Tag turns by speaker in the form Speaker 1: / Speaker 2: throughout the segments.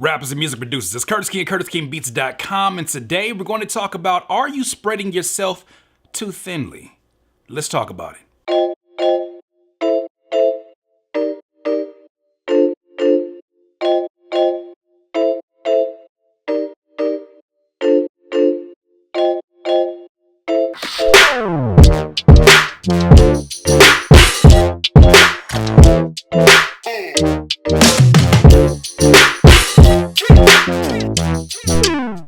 Speaker 1: rappers and music producers. It's Curtis King at CurtisKingBeats.com, and today we're going to talk about, are you spreading yourself too thinly? Let's talk about it.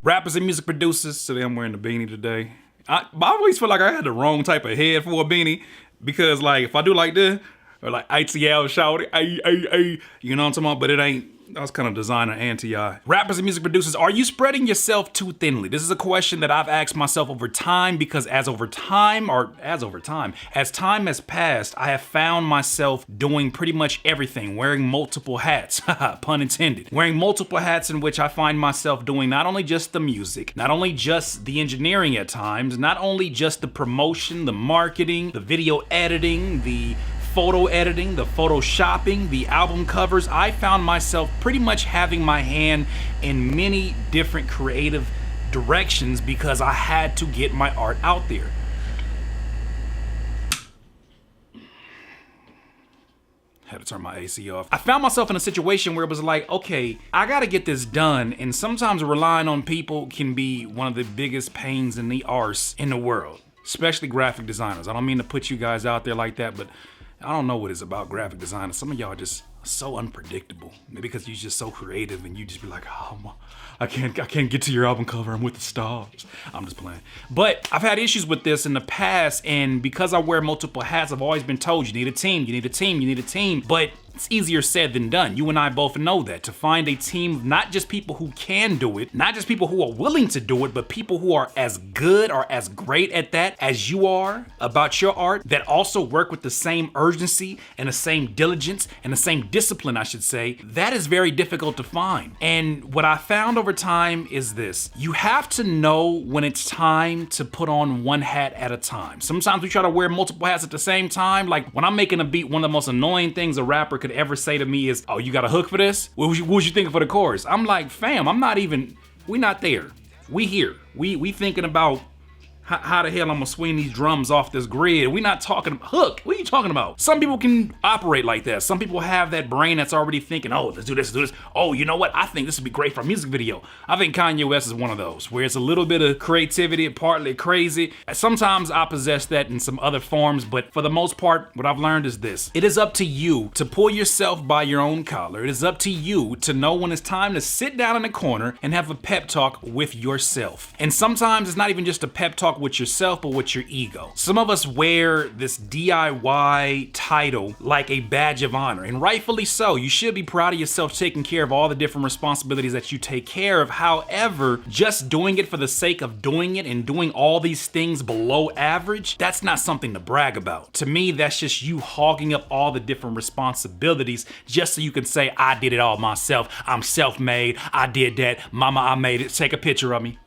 Speaker 1: Rappers and music producers. Today I'm wearing the beanie today. I always feel like I had the wrong type of head for a beanie because, like, if I do like this, or like ITL shout it, ay, you know what I'm talking about? But it ain't. I was kind of designer anti-I. Rappers and music producers, are you spreading yourself too thinly? This is a question that I've asked myself over time because as time has passed, I have found myself doing pretty much everything, wearing multiple hats, pun intended. Wearing multiple hats in which I find myself doing not only just the music, not only just the engineering at times, not only just the promotion, the marketing, the video editing, the photo editing, the photoshopping, the album covers. I found myself pretty much having my hand in many different creative directions because I had to get my art out there. Had to turn my AC off. I found myself in a situation where it was like, okay, I gotta get this done, and sometimes relying on people can be one of the biggest pains in the arse in the world, especially graphic designers. I don't mean to put you guys out there like that, but I don't know what it's about graphic designers. Some of y'all just so unpredictable. Maybe because you're just so creative and you just be like, oh, I can't get to your album cover. I'm with the stars. I'm just playing. But I've had issues with this in the past, and because I wear multiple hats, I've always been told you need a team, you need a team, you need a team. But it's easier said than done. You and I both know that. To find a team of not just people who can do it, not just people who are willing to do it, but people who are as good or as great at that as you are about your art, that also work with the same urgency and the same diligence and the same discipline, I should say, that is very difficult to find. And what I found over time is this. You have to know when it's time to put on one hat at a time. Sometimes we try to wear multiple hats at the same time. Like when I'm making a beat, one of the most annoying things a rapper could ever say to me is, oh, you got a hook for this? What was you thinking for the chorus? I'm like, fam, we not there. We here. We thinking about how the hell I'm gonna swing these drums off this grid. We not talking hook. What are you talking about? Some people can operate like that. Some people have that brain that's already thinking, oh, let's do this. Oh, you know what? I think this would be great for a music video. I think Kanye West is one of those, where it's a little bit of creativity, partly crazy. Sometimes I possess that in some other forms, but for the most part, what I've learned is this. It is up to you to pull yourself by your own collar. It is up to you to know when it's time to sit down in a corner and have a pep talk with yourself. And sometimes it's not even just a pep talk with yourself, but with your ego. Some of us wear this DIY title like a badge of honor, and rightfully so. You should be proud of yourself taking care of all the different responsibilities that you take care of. However, just doing it for the sake of doing it and doing all these things below average, that's not something to brag about. To me, that's just you hogging up all the different responsibilities just so you can say, I did it all myself. I'm self-made. I did that. Mama, I made it. Take a picture of me.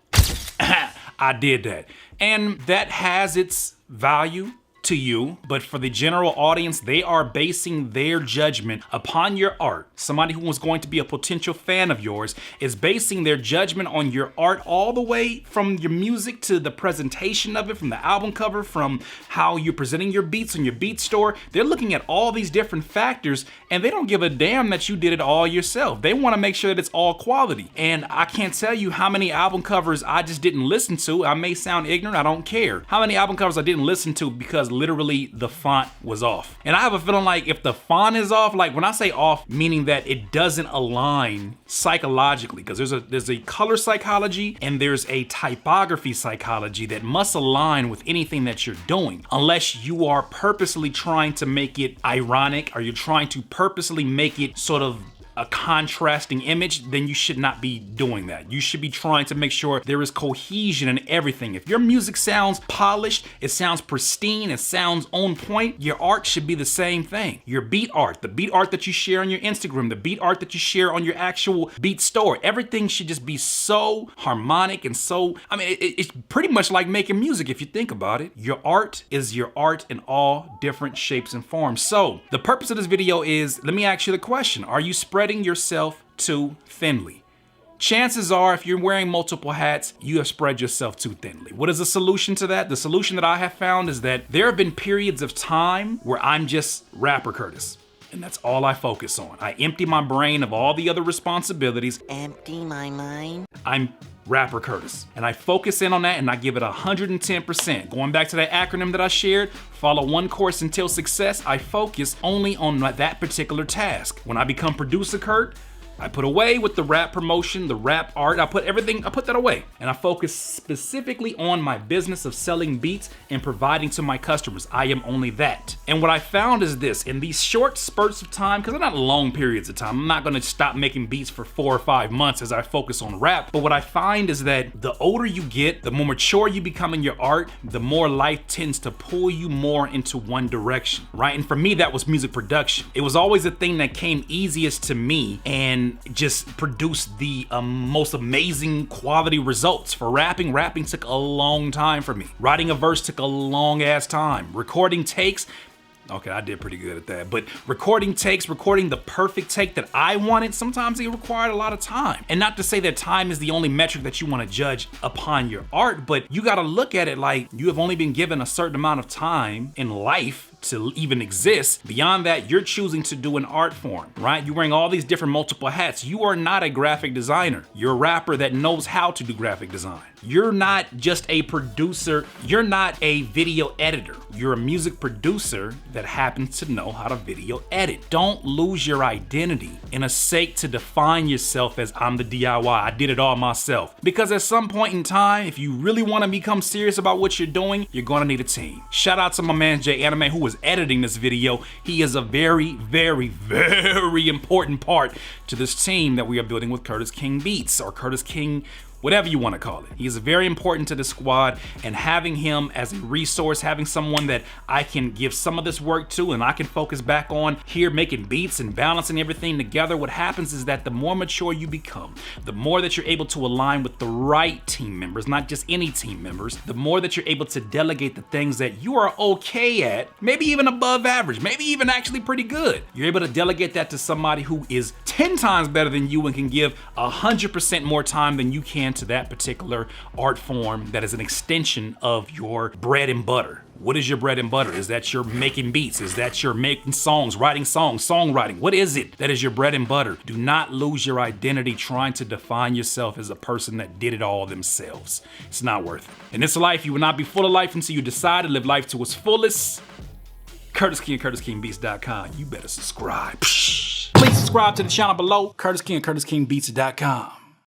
Speaker 1: I did that. And that has its value to you, but for the general audience, they are basing their judgment upon your art. Somebody who was going to be a potential fan of yours is basing their judgment on your art all the way from your music to the presentation of it, from the album cover, from how you're presenting your beats on your beat store. They're looking at all these different factors, and they don't give a damn that you did it all yourself. They want to make sure that it's all quality. And I can't tell you how many album covers I just didn't listen to. I may sound ignorant, I don't care. How many album covers I didn't listen to because literally the font was off. And I have a feeling like if the font is off, like when I say off, meaning that it doesn't align psychologically, because there's a color psychology and there's a typography psychology that must align with anything that you're doing, unless you are purposely trying to make it ironic or you're trying to purposely make it sort of a contrasting image, then you should not be doing that. You should be trying to make sure there is cohesion in everything. If your music sounds polished, it sounds pristine, it sounds on point, your art should be the same thing. Your beat art, the beat art that you share on your Instagram, the beat art that you share on your actual beat store, everything should just be so harmonic and so, I mean, it's pretty much like making music if you think about it. Your art is your art in all different shapes and forms. So the purpose of this video is, let me ask you the question, are you spreading yourself too thinly? chances are if you're wearing multiple hats, you have spread yourself too thinly. What is the solution to that? The solution that I have found is that there have been periods of time where I'm just rapper Curtis. And that's all I focus on. I empty my brain of all the other responsibilities.
Speaker 2: Empty my mind?
Speaker 1: I'm rapper Curtis. And I focus in on that and I give it 110%. Going back to that acronym that I shared, follow one course until success, I focus only on that particular task. When I become producer Kurt, I put away with the rap promotion, the rap art, I put that away. And I focus specifically on my business of selling beats and providing to my customers. I am only that. And what I found is this, in these short spurts of time, because they're not long periods of time, I'm not gonna stop making beats for 4 or 5 months as I focus on rap, but what I find is that the older you get, the more mature you become in your art, the more life tends to pull you more into one direction, right? And for me, that was music production. It was always the thing that came easiest to me and just produced the most amazing quality results. For rapping took a long time for me. Writing a verse took a long ass time. Recording takes, okay, I did pretty good at that, but recording the perfect take that I wanted, sometimes it required a lot of time. And not to say that time is the only metric that you want to judge upon your art, but you got to look at it like you have only been given a certain amount of time in life to even exist. Beyond that, you're choosing to do an art form, right? You're wearing all these different multiple hats. You are not a graphic designer. You're a rapper that knows how to do graphic design. You're not just a producer. You're not a video editor. You're a music producer that happens to know how to video edit. Don't lose your identity in a sake to define yourself as I'm the DIY. I did it all myself. Because at some point in time, if you really want to become serious about what you're doing, you're going to need a team. Shout out to my man Jay Anime, who was editing this video. He is a very, very, very important part to this team that we are building with Curtis King Beats, or Curtis King, whatever you want to call it. He is very important to the squad, and having him as a resource, having someone that I can give some of this work to and I can focus back on here making beats and balancing everything together, what happens is that the more mature you become, the more that you're able to align with the right team members, not just any team members, the more that you're able to delegate the things that you are okay at, maybe even above average, maybe even actually pretty good. You're able to delegate that to somebody who is 10 times better than you and can give 100% more time than you can to that particular art form that is an extension of your bread and butter. What is your bread and butter? Is that you're making beats? Is that you're making songs, writing songs, songwriting? What is it that is your bread and butter? Do not lose your identity trying to define yourself as a person that did it all themselves. It's not worth it. In this life, you will not be full of life until you decide to live life to its fullest. Curtis King, CurtisKingBeats.com. You better subscribe. Please subscribe to the channel below, Curtis King, CurtisKingBeats.com.